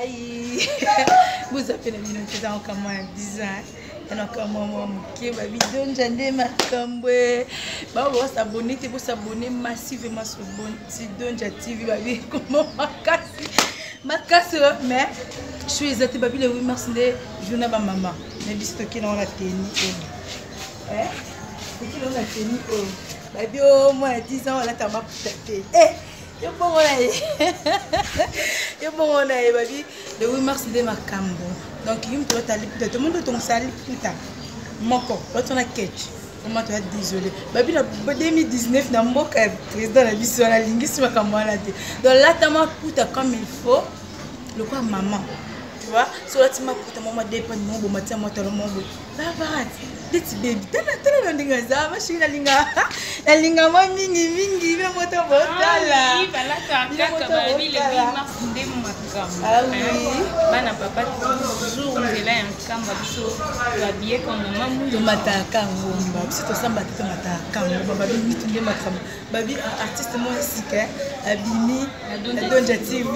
Aïe, vous appelez les minutes encore moins 10 ans. Il y a encore moins qui va vidéo j'en ma camboué. Bah vous s'abonner, vous s'abonner massivement sur Donja TV. Bah oui comment ma casse mais je suis exactement baby le 8 mars de journée ba maman. Mais bis to qui dans la tenue. Hein? Qui dans la tenue oh. Baby au moins 10 ans là t'as ma peut-être. Yo bon on a baby le 8 mars de ma cambo. Donc il me doit aller tout le monde ton sali puta. Moko, l'autre on a catch. Comment tu es désolé. Baby na 2019 na mboka président la biso la lingisi makamwana te. Donc là ta ma puta comme il faut. Le quoi maman. Tu vois, sur la tima puta maman dépend mon bon matin moi tellement bon. Baba, petit baby. Tala ndinga za ma shina linga. La linga ma mingi na moto botala. Oui, voilà kaka baby le 8 mars ndemo makamba. Ah oui. Bana papa toujours nzela ya nkamba biso babie comme maman to mataka ngomba. Biso to samba to mataka ngomba. Baby mitu ndemo makamba. Baby artiste moi sika abini Donja TV.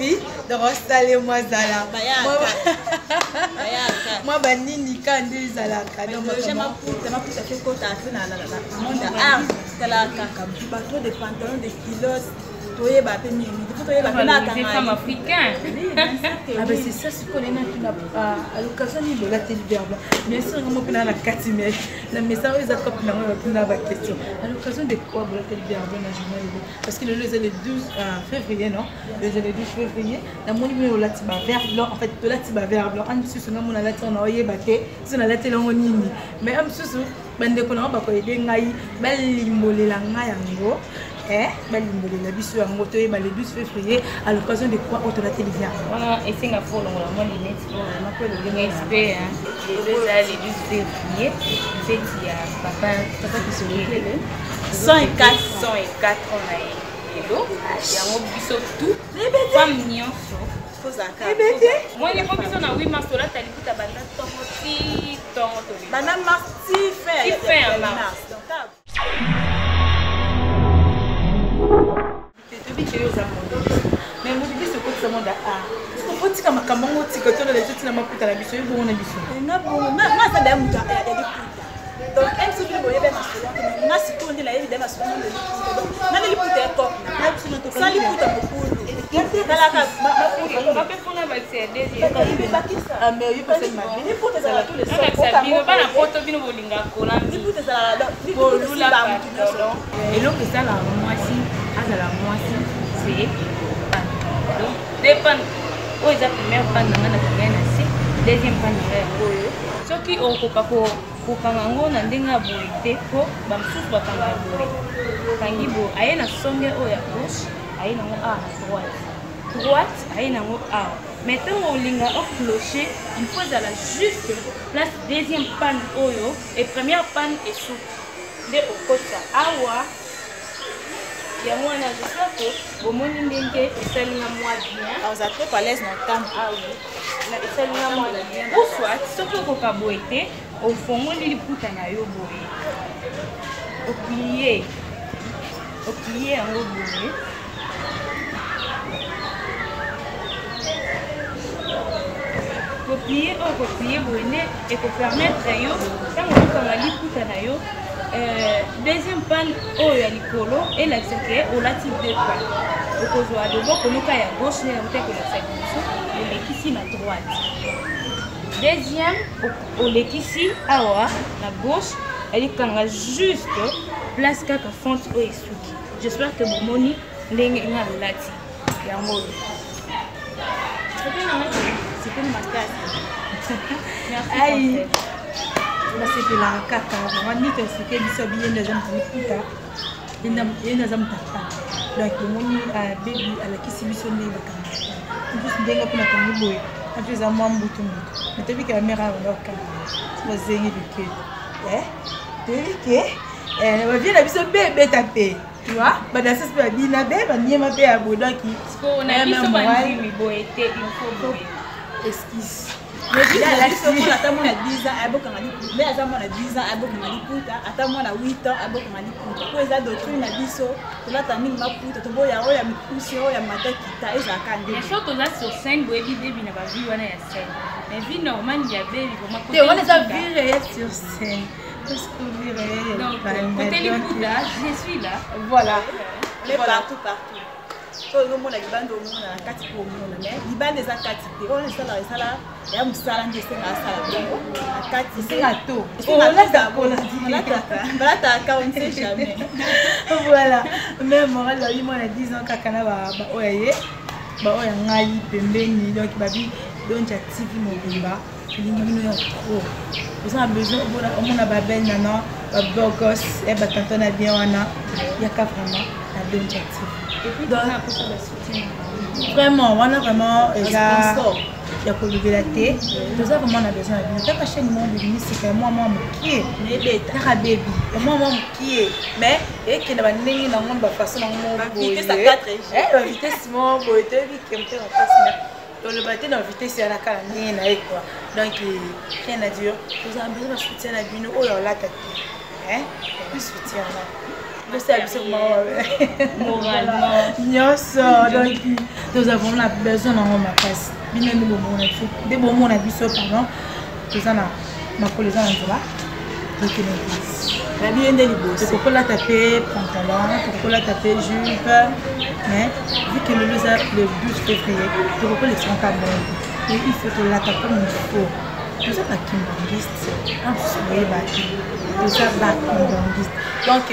Donc installez moi zala. Moi banini kandi zala kandi ma puta fait quoi t'as fait na monde ah tala kaka bateau de pantalon de kilos toye ba pe mingi toye ba na kaka femme africain ah ben c'est ça ce qu'on est à l'occasion de la télé verbe bien sûr moi pena na kati mais le message ils attrapent na moi pena ba question à l'occasion de quoi la télé verbe na journal parce que le 12 février non le 12 février la moni me la tiba vert blanc en fait de la tiba vert blanc en dessous na mona la tona oyeba te so na la télé nini mais am susu bande ko na ba ko ide ngai balimbolela ngai yango balimbolela biso yango to yeba le 12 février à l'occasion de quoi auto la télévision voilà et c'est nga folo la moni net na ko le respect hein le 12 février fête ya papa qui se lève 104 on a hello yango biso tout femme nyonso moi les pompiers na 8 mars là t'as l'écoute à banda tongoti bana mars si fait mars mais moi je dis ce que ça monde a faut tika makambo tika to les autres na maputa la biso yebo na biso na bon ma ça da muta ya di donc même si vous voyez bien ma soeur mais na si tout on dit la évidemment ma soeur donc na li puta est top na biso na to ça li puta beaucoup kala ka ba pe fona ba c'est deuxième ah mais il peut ma vie pour te ça tous les soirs bino bana poto bino bolinga kola pour te ça pour lula pardon et donc ça la moisi azala moisi c'est donc dépend oh ils a première panne na combien na si deuxième panne na soki okoka ko kango na ndenga boite ko ba msusu ba kanga boite kangi bo ayena songe o ya gauche ayena ngo a droite ayena ngo a maintenant on linga au clocher il faut la juste place deuxième panne oyo et première panne est sous de okota awa ya mwana j'espère que au moni ndenge esalinga moi bien vous êtes trop à l'aise dans temps ah oui na esalinga moi bien ou soit soki okoka boite au fond li liputa na yo boye au plier yango boye copier boye et pour permettre yo tango okanga liputa na yo deuxième panne oyo ya likolo elakisa ke olati deux panne okozwa loboko moko ya gauche na yango te kolakisa biso olekisi na droite deuxième olekisi awa na gauche elikanga juste place kaka fente oyo esuki j'espère que bomoni ndenge nga olati yango oyo c'était une maquette merci c'est la kaka wani to c'est que biso bien de jam puta ina zam tata donc moni baby ala kisi biso ne bakanga plus ndenga kuna tangi boy atuza mambo tumbu metebi ka mera loka bazengi bike tevike va bien la biso bébé tapé tu vois badasa pe bina be banyema pe abodoki parce qu'on a biso bandimi boy été il faut esquisse mais ata mwana 10 ans abokanga liputa mais aza mwana 10 ans abokanga liputa ata mwana 8 ans abokanga liputa po eza doctrine na biso tolata mingi maputa toboya oyo ya mikusi oyo ya matakita ezalaka nde so toza sur scène boyebi debi na bavi wana ya scène mais vie normale ya bebi te wana eza vie réelle sur scène parce que vie réelle donc côté liputa je suis là voilà on est partout so omona libanda omona na kati po omona mais libanda eza kati te oyo esala ya mosala nde esenga asala bongo na kati esenga to balataka on sait jamais voilà mais moral babi mwana 10 ans kaka na baoya ye baoya ngai pembeni donc babi donja tv mobimba elingi bino ya trop oza na besoin omona babel nana babogos e batanto na bien wana yaka vraiment na donja tv vraiment wana vraiment eza ya kolobela te toza vraiment na besoin na bino taka chaîne mo bimisika ya mwa mokie taka bebi ya mwa mokie mais ekende bandenge nango na bafaçon nango bavitesse mo boye toyebi kemte na place mais toloba te na vitesse ya nakala ndenge na ye quoi donc rien à dire toza na besoin na soutien na bino oyo olata te plus soutien na moralement donc nous avons besoin de makasi bino nde bomona biso pardon toza na makolo eza na nzela tokende église babi nde liboso tokolata mpe pantalon tokolata mpe jupe mais vu que lelo eza le 12 février tokokolesaka bongo et il faut tolata comme il faut toza bakimbangiste amsusu boyeba te toza bakimbangiste donc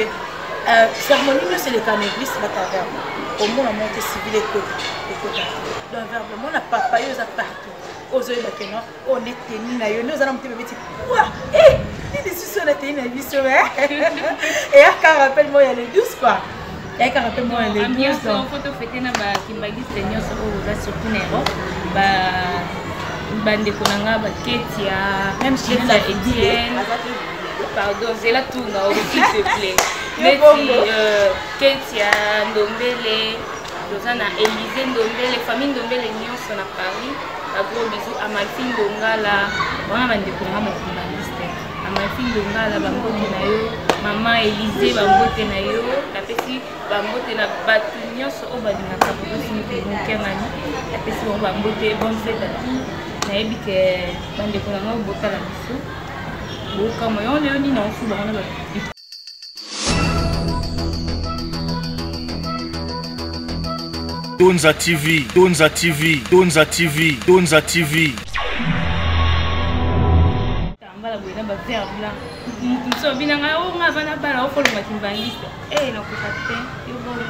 cérémonie c'est le cas église la taverne au monde monté civil et côté donc verbe mon papa yo za partout ozo ba keno on est tenu na yo nous allons petit bébé quoi eh ni décision na tenu na biso et aka rappelle moi il y a les 12 quoi et aka rappelle moi les 12 donc photo fêter na ba kimbagiste nyonso o za surtout nero ba bande konanga ba ketia même chez la Etienne pardon c'est la tourne s'il te plaît Neti Ketia Ndombele Dozana Élysée Ndombele famille Ndombele nyonso na Paris un gros bisou à Malfine Dongala wana bande konanga makimbangiste à Malfine Dongala bambote na yo maman Élysée bambote na yo tapesi bambote na batu nyonso o balingaka bosi mukengani tapesi bambote bonne fête à tout nayebi ke bande konanga botala biso boka moyo leoni na ofu bana ba Donza TV, Donza TV, Donza TV, Donza TV. Tambala boina ba vert blanc. Mso binanga o nga vana bala o folonga kimbangiste. Na kokate yo bolo.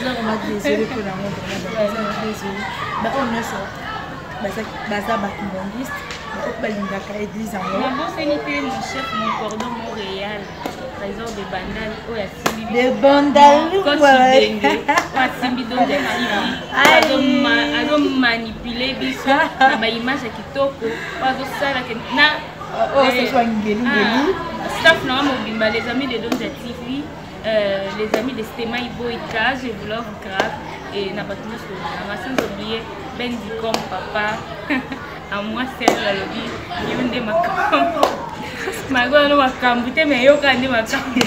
Za ko ma désolé pour la montre na ba désolé. Ba on ne so. Ba za ba kimbangiste. Ba ko balingaka église en haut. Na bon c'est mon chef mon cordon Montréal. Trésor de bandal o ya Simbi. De bandal ouais. Simbi donc ado manipuler biso na ba image kitoko bazo sala ke na c'est soit ngeli staff na mobimba les amis de Donza TV les amis de Stemai Boyka je vous love grave et na batuna so na sans oublier Ben Dicom papa à moi c'est la lobby yonde makambo mago no makambo te me yoka ndi makambo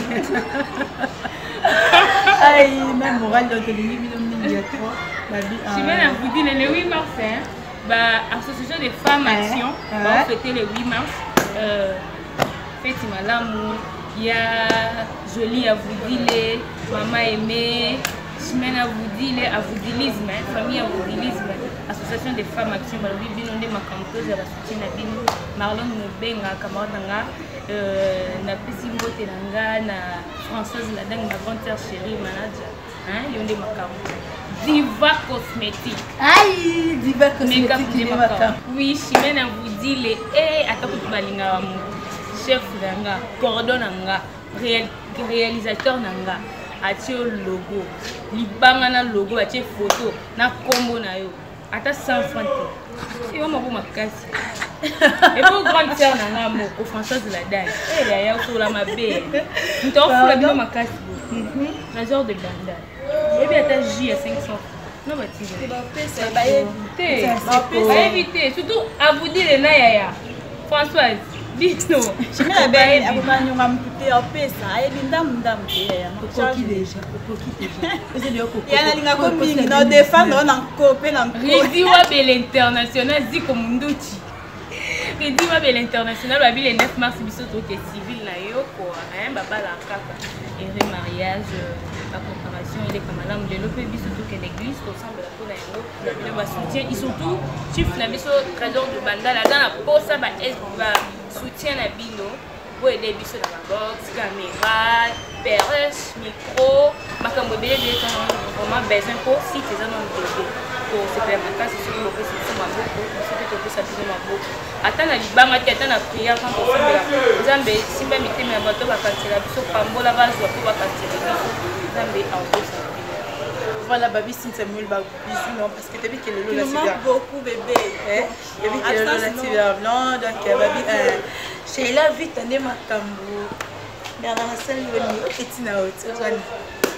aïe même moral de tenir bino trop je vais vous dire le 8 mars association des femmes action va fêter le 8 mars fête malamu il y a Jolie à vous dire maman aimée semaine à vous dire à vous dilisme famille à vous dilisme association des femmes action ba bi bino nde makamtoze ya soutien na bino Marlon Mobenga camarade nga na pesi mbote nanga na Françoise Ladang ma grande sœur chérie manager yonde makamto Diva cosmétique aïe Diva cosmétique oui chimène à vous dire les atako balinga mu chef nanga cordon nanga réalisateur nanga atie logo libanga na logo atie photo na combo na yo ata 100 francs te yo mabo makasi et pour grande sœur nanga moko Françoise Ladai ya ya sur la mabe nto fula bino makasi trésor de bandal et bien ata J à 500 Non, Bativela. éviter. Surtout à vous dire les Naya. Françoise, dites-nous. Je me rappelle, à vous parler, on va me couper en paix, ça. Et l'indam, Coquille déjà. il y a un linga comme il nous défendre, on a copé dans le Ridiwa Bel International, dit comme Munduchi. Ridiwa Bel International, le 9 mars, biso tout est civil, là, yoko, hein, baba la kaka. Et le mariage, la préparation, il est comme là, de l'autre biso tout que l'église, au centre de la peau, là, le soutien, ils sont tous, chiffre, la biso, trésor de banda, là, dans la peau, ça va soutien la bino. Pour aider biso dans la box, caméra, perche, micro, makambo belé vraiment besoin pour si tu es dans le bébé. Pour se permettre si tu veux que c'est ma beaucoup, si tu veux ça tu ma beaucoup. Attends la libanga, attends la prière quand on fait la. Zambe si même était mais bateau va partir la biso pambola va jouer pour va partir la biso. Zambe en plus. Voilà, baby, si c'est mieux, bisous, non, parce que tu as vu que le lot là, c'est bien. beaucoup, bébé. Tu as vu que le lot là, c'est bien. Non, donc, baby, Sheila, vite, on est ma tambour. Mais on a salle, on est na haute.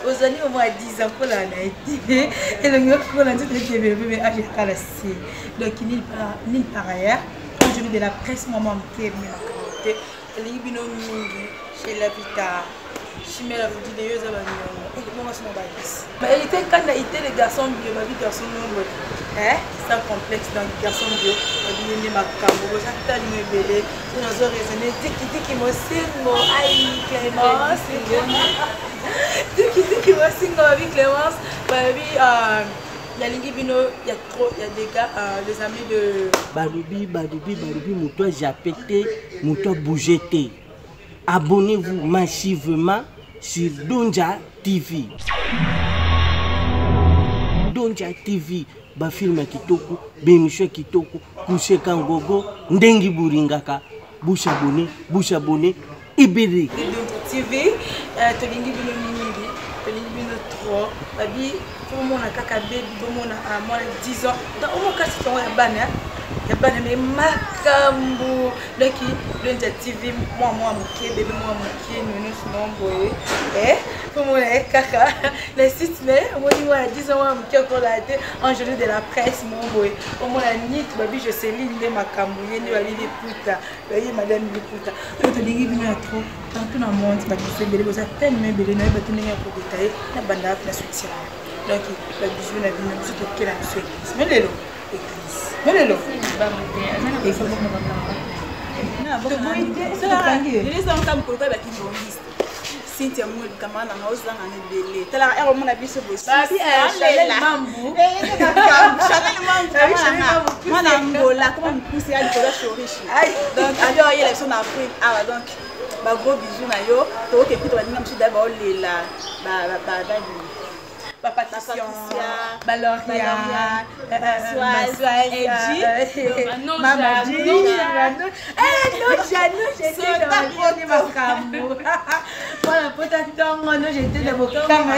Aujourd'hui, au moins 10 ans, on a été. Et le mieux qu'on a dit, c'est que bébé, mais j'ai pas la scie. Donc, ni par ailleurs, aujourd'hui, de la presse, maman, qui est venue à commenter. Elle est venue au Mingi, Sheila Vita. Chimère vous dit les yeux à elle était quand il était les garçons bio, ma vie garçon bio, sans complexe dans les garçons bio, ma vie n'est ma cambo, chaque temps il me belé, je n'ose raisonner, dit qu'il me signe, aïe Clémence, dit qu'il me signe avec Clémence, ma vie, il y a l'ingibino, il y a trop, il y a des gars, les amis de Balubi, moutoua japété, moutoua bougété. Abonnez-vous massivement sur Donja TV. Donja TV, ba film kitoko, bemisho kitoko, coucher kangogo, ndengi buringaka, bouche abonné, ibiri. Donja TV, tolingi bino mingi, tolingi bino trop, babi, pour mon kaka baby, pour mon 10 ans, dans au moins kasi ton ya bana. Il y a pas de makambo. Donc, Donja TV, moi, bébé, nous sommes boyés. Pour moi, kaka, les sites, moi, 10 ans, en journée de la presse, mon boy. Au moins, la nuit, je sais l'île makambo, il y a des putas, il y a madame des putas. Donc, il y a trop, tant dans le monde, c'est bébé, vous avez tellement bébé, vous avez tellement pour détailler, la bande la soutien. Donc, la bijou, la vie, nous sommes quel âge c'est. Mais les Melelo. Et ça va Cynthia Moul, Kamana, House, and Billy. Tell her, I want to be so good. Chanel Mambo. Manangola, comme pousser à l'école riche. Donc, alors, il y a son après. Ah, donc, ma gros bisous, Nayo. Tu vois que tu vas dire, je suis d'abord là. Patricia, Baloria, Maman j'étais dans le voilà, peut-être j'étais dans le camp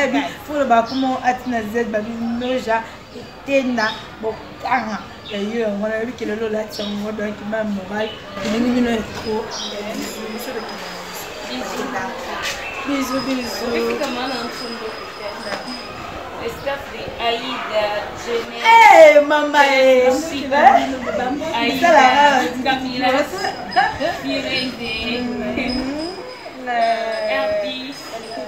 pour le bâtiment Atina Z, Babinoja, Tena, Bokanga. D'ailleurs, on a vu que le lot là, c'est un mot qui m'a moral. Il est trop. Bisous. Le staff de Aïda, Genève. Hey, maman, Aïda, Camila, Firenze, Herbis,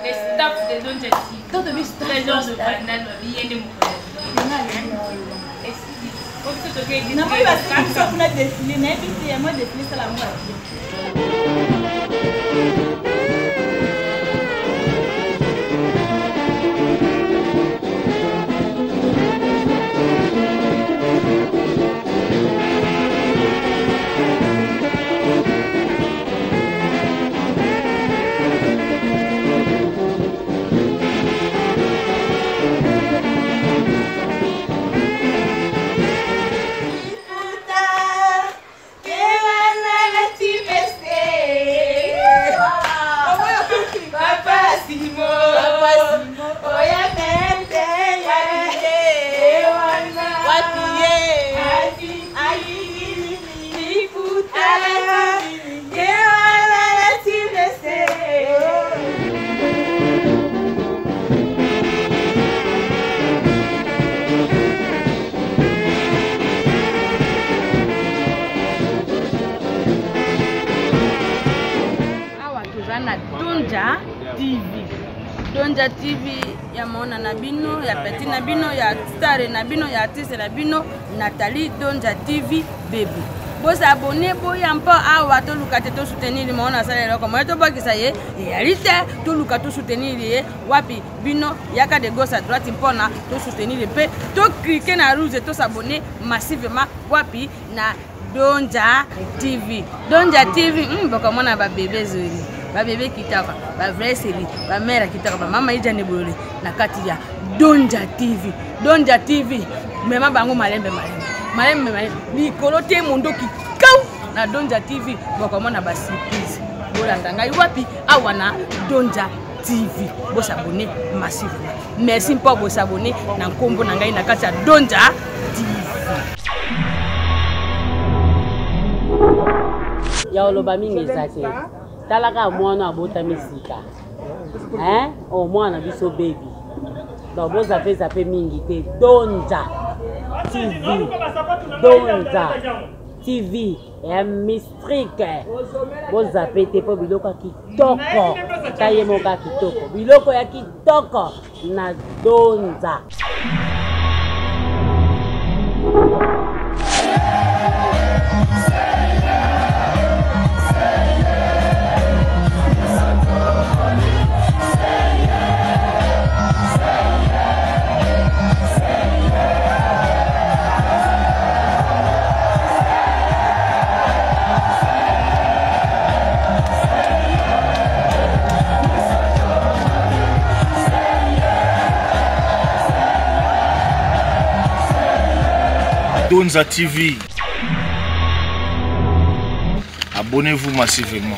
le staff de Donja TV. Trésor de banane, il y a des mots. Non, mais parce que nous avons défilé, mais moi défilé, c'est la moitié. Donja TV ya Mona na bino, ya Petit na bino, ya Star na bino, ya artiste na bino, Nathalie Donja TV bébé. Vous abonnez pour y en pas à ou luka te soutenir le monde à ça là comme to ba ki ça y est réalité to luka to soutenir les wapi bino yaka de gauche à droite impona to soutenir le pe to cliquer na rouge to s'abonner massivement wapi na Donja TV. Donja TV boko mona ba bébé zori ba bébé kitaka ba vrai série ba mère kitaka ba mama ija ne bolé na kati ya Donja TV. Donja TV mema bango malembe Nicolo te mondo ki kau na Donja TV boko mona ba surprise bolanda ngai wapi awana Donja TV bo s'abonner massivement. Merci pour vous abonner na nkombo na ngai na kati ya Donja TV. Ya oloba mingi zate talaka mwana abota misika o mwana biso baby donc boza pe zape mingi te Donja TV. Donja TV et mistrike boza pe te po biloko kitoko taye moka kitoko biloko ya kitoko na Donja. Donja TV. Abonnez-vous massivement.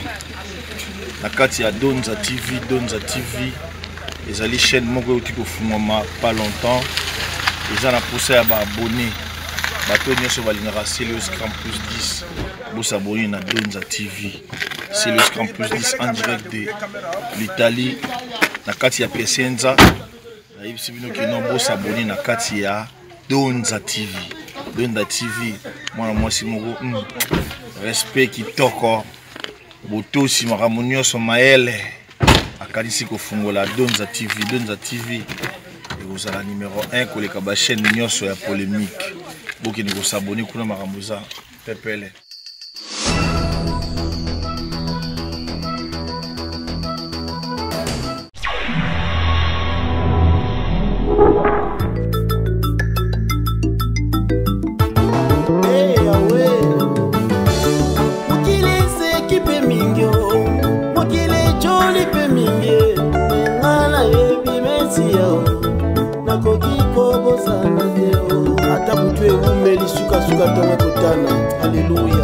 La carte ya Donja TV, Donja TV. Les ali chaîne moko utiko fumama pas longtemps. Les gens a poussé à abonner. Bato nyoso balingaka Celios Campus 10. Vous s'abonner na Donja TV. Celios Campus 10 en direct de l'Italie. La carte ya Piacenza. Na yibisi bino ki no bo s'abonner na carte ya Donja TV. Donja TV, moi si moko respect kitoko botosi makamunyo so maele akanisi kofungola Donja TV. Donja TV ekozala numéro 1 koleka ba chaîne nyonso ya polémique boki ni ko s'abonner kuna makamuza pepele. Ata mtu umeli suka suka tonga kutana. Haleluya.